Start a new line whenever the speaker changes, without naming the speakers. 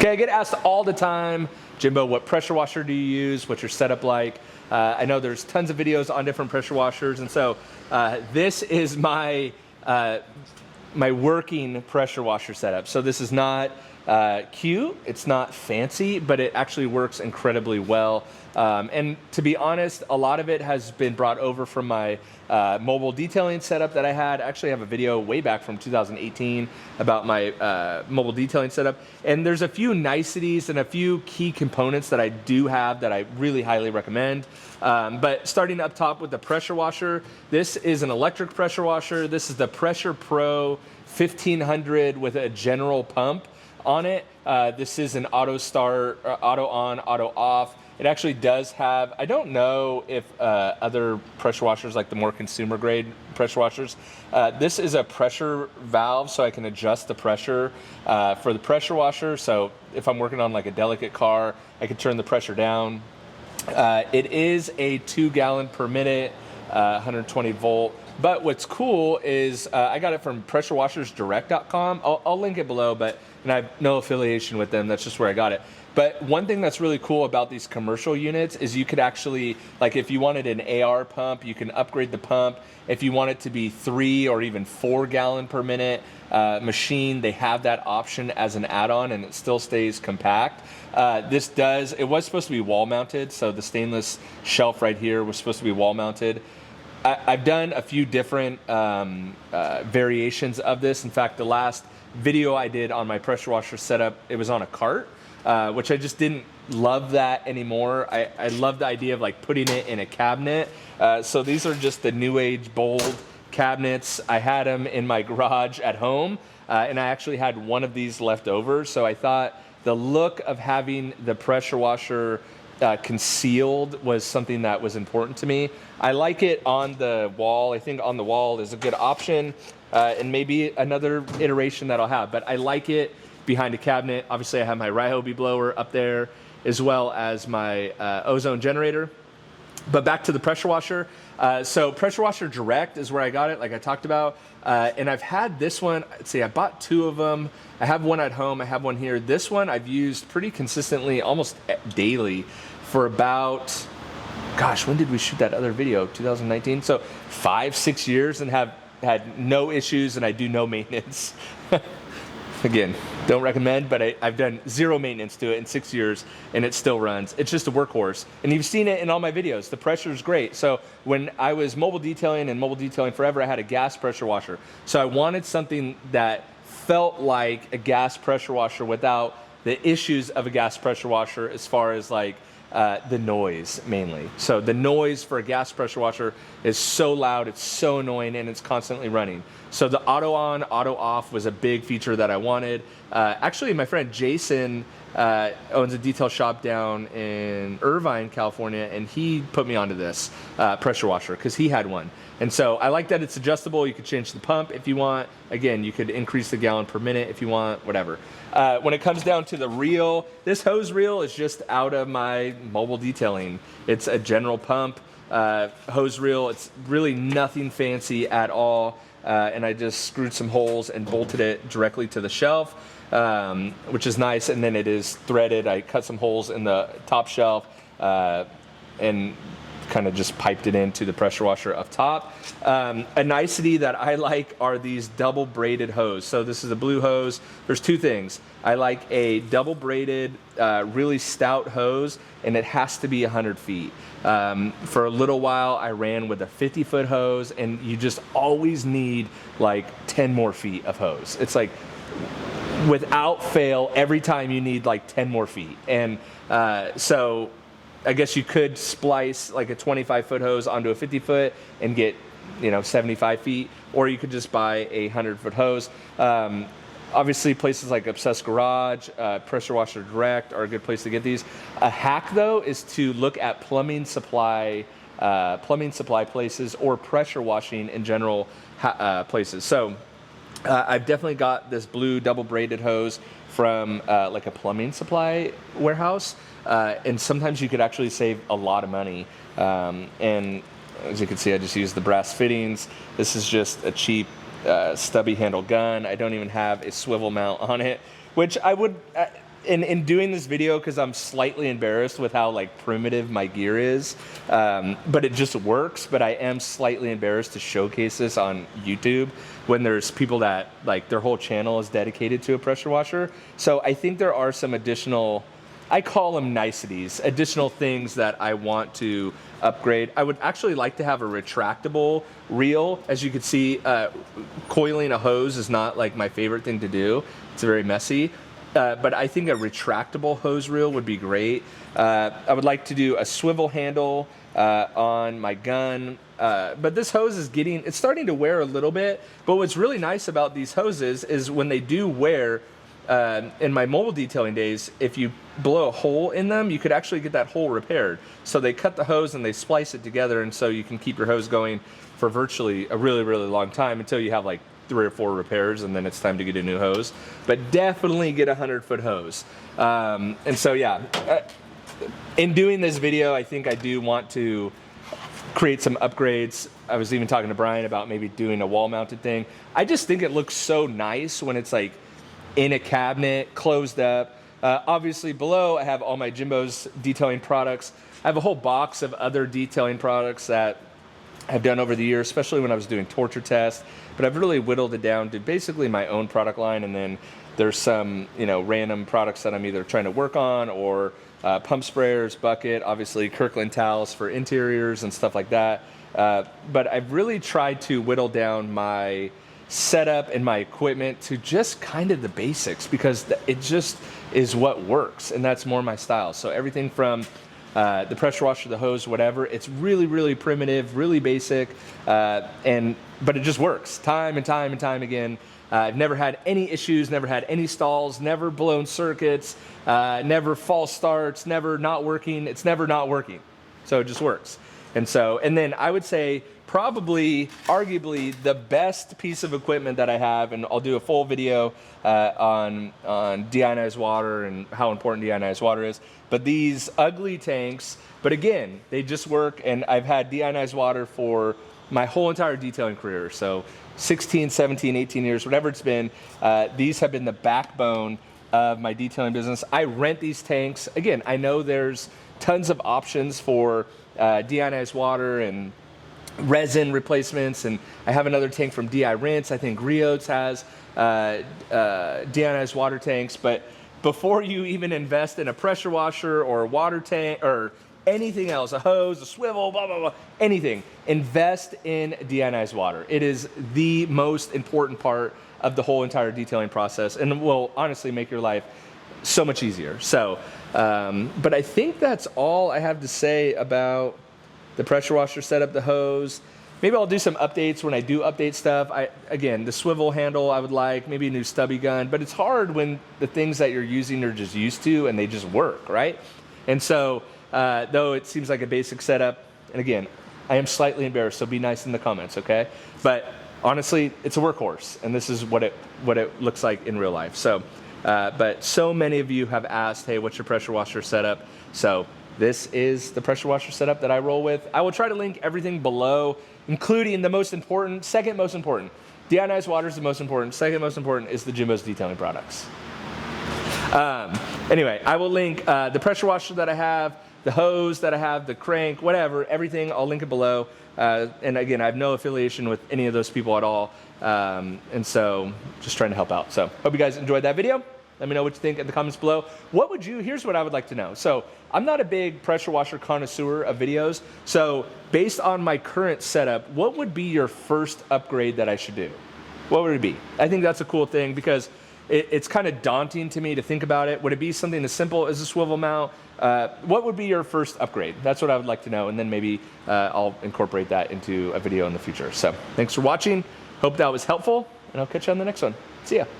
Okay, I get asked all the time, Jimbo, what pressure washer do you use? What's your setup like? I know there's tons of videos on different pressure washers, and so this is my my working pressure washer setup. So this is not cute, it's not fancy, but it actually works incredibly well. And to be honest, a lot of it has been brought over from my mobile detailing setup that I had. I actually have a video way back from 2018 about my mobile detailing setup. And there's a few niceties and a few key components that I do have that I really highly recommend. But starting up top with the pressure washer, this is an electric pressure washer. This is the PressurePro 1500 with a general pump on it. This is an auto start, auto on, auto off. It actually does have, I don't know if other pressure washers, like the more consumer grade pressure washers, this is a pressure valve, so I can adjust the pressure for the pressure washer. So if I'm working on like a delicate car, I can turn the pressure down. It is a 2 gallon per minute, 120 volt. But what's cool is I got it from pressurewashersdirect.com. I'll link it below, and I have no affiliation with them. That's just where I got it. But one thing that's really cool about these commercial units is you could actually, like if you wanted an AR pump, you can upgrade the pump. If you want it to be 3 or even 4 gallon per minute machine, they have that option as an add-on, and it still stays compact. It was supposed to be wall mounted, so the stainless shelf right here was supposed to be wall mounted. I've done a few different variations of this. In fact, the last video I did on my pressure washer setup, it was on a cart, which I just didn't love that anymore. I love the idea of like putting it in a cabinet. So these are just the new age bold cabinets. I had them in my garage at home, and I actually had one of these left over. So I thought the look of having the pressure washer concealed was something that was important to me. I like it on the wall. I think on the wall is a good option, and maybe another iteration that I'll have, but I like it behind a cabinet. Obviously I have my Ryobi blower up there, as well as my ozone generator. But back to the pressure washer. So Pressure Washer Direct is where I got it, like I talked about. And I've had this one, let's see, I bought 2 of them. I have one at home, I have one here. This one I've used pretty consistently, almost daily, for about, gosh, when did we shoot that other video? 2019? So 5-6 years, and have had no issues, and I do no maintenance. Again, don't recommend, but I've done 0 maintenance to it in 6 years, and it still runs. It's just a workhorse. And you've seen it in all my videos. The pressure is great. So when I was mobile detailing and mobile detailing forever, I had a gas pressure washer. So I wanted something that felt like a gas pressure washer without the issues of a gas pressure washer, as far as like the noise mainly. So the noise for a gas pressure washer is so loud, it's so annoying, and it's constantly running. So the auto on, auto off was a big feature that I wanted. Actually, my friend Jason owns a detail shop down in Irvine, California, and he put me onto this pressure washer because he had one. And so I like that it's adjustable. You could change the pump if you want. Again, you could increase the gallon per minute if you want, whatever. When it comes down to the reel, this hose reel is just out of my mobile detailing. It's a general pump hose reel. It's really nothing fancy at all. And I just screwed some holes and bolted it directly to the shelf, which is nice. And then it is threaded. I cut some holes in the top shelf and kind of just piped it into the pressure washer up top. A nicety that I like are these double braided hose. So this is a blue hose. There's 2 things. I like a double braided, really stout hose, and it has to be 100 feet. For a little while, I ran with a 50-foot hose, and you just always need like 10 more feet of hose. It's like, without fail, every time you need like 10 more feet. And so I guess you could splice like a 25-foot hose onto a 50-foot and get, 75 feet, or you could just buy a 100-foot hose. Obviously, places like Obsessed Garage, Pressure Washer Direct are a good place to get these. A hack, though, is to look at plumbing supply places, or pressure washing in general places. So I've definitely got this blue double braided hose from like a plumbing supply warehouse, and sometimes you could actually save a lot of money. And as you can see, I just used the brass fittings. This is just a cheap stubby handle gun. I don't even have a swivel mount on it, which I would, in doing this video, because I'm slightly embarrassed with how like primitive my gear is, but it just works. But I am slightly embarrassed to showcase this on YouTube when there's people that like their whole channel is dedicated to a pressure washer. So I think there are some additional, I call them niceties, additional things that I want to upgrade. I would actually like to have a retractable reel. As you can see, coiling a hose is not like my favorite thing to do. It's very messy. But I think a retractable hose reel would be great. I would like to do a swivel handle on my gun. But this hose is it's starting to wear a little bit. But what's really nice about these hoses is when they do wear, in my mobile detailing days, if you blow a hole in them, you could actually get that hole repaired. So they cut the hose and they splice it together, and so you can keep your hose going for virtually a really, really long time until you have like 3 or 4 repairs, and then it's time to get a new hose. But definitely get a 100-foot hose. And so yeah, in doing this video, I think I do want to create some upgrades. I was even talking to Brian about maybe doing a wall-mounted thing. I just think it looks so nice when it's like in a cabinet, closed up. Obviously below, I have all my JIMBO's detailing products. I have a whole box of other detailing products that I've done over the years, especially when I was doing torture tests. But I've really whittled it down to basically my own product line, and then there's some, you know, random products that I'm either trying to work on, or pump sprayers, bucket, obviously Kirkland towels for interiors and stuff like that. But I've really tried to whittle down my setup and my equipment to just kind of the basics, because it just is what works, and that's more my style. So everything from the pressure washer, the hose, whatever, it's really, really primitive, really basic, but it just works time and time and time again. I've never had any issues, never had any stalls, never blown circuits, never false starts, never not working. It's never not working. So it just works. And then I would say probably, arguably, the best piece of equipment that I have, and I'll do a full video on deionized water and how important deionized water is, but these ugly tanks, but again, they just work, and I've had deionized water for my whole entire detailing career. So 16, 17, 18 years, whatever it's been, these have been the backbone of my detailing business. I rent these tanks. Again, I know there's tons of options for deionized water and resin replacements, and I have another tank from DI Rinse. I think Riots has deionized water tanks. But before you even invest in a pressure washer or a water tank or anything else, a hose, a swivel, blah, blah, blah, anything, invest in deionized water. It is the most important part of the whole entire detailing process, and will honestly make your life so much easier. So, but I think that's all I have to say about the pressure washer setup, the hose. Maybe I'll do some updates when I do update stuff. Again, the swivel handle I would like, maybe a new stubby gun, but it's hard when the things that you're using are just used to and they just work, right? And so, though it seems like a basic setup, and again, I am slightly embarrassed, so be nice in the comments, okay? But honestly, it's a workhorse, and this is what it looks like in real life. So, but so many of you have asked, hey, what's your pressure washer setup? So this is the pressure washer setup that I roll with. I will try to link everything below, including the most important, second most important. Deionized water is the most important. Second most important is the JIMBO's detailing products. Anyway, I will link the pressure washer that I have, the hose that I have, the crank, whatever, everything, I'll link it below. And again, I have no affiliation with any of those people at all. And so just trying to help out. So hope you guys enjoyed that video. Let me know what you think in the comments below. Here's what I would like to know. So I'm not a big pressure washer connoisseur of videos. So based on my current setup, what would be your first upgrade that I should do? What would it be? I think that's a cool thing, because it's kind of daunting to me to think about it. Would it be something as simple as a swivel mount? What would be your first upgrade? That's what I would like to know, and then maybe I'll incorporate that into a video in the future. So thanks for watching. Hope that was helpful, and I'll catch you on the next one. See ya.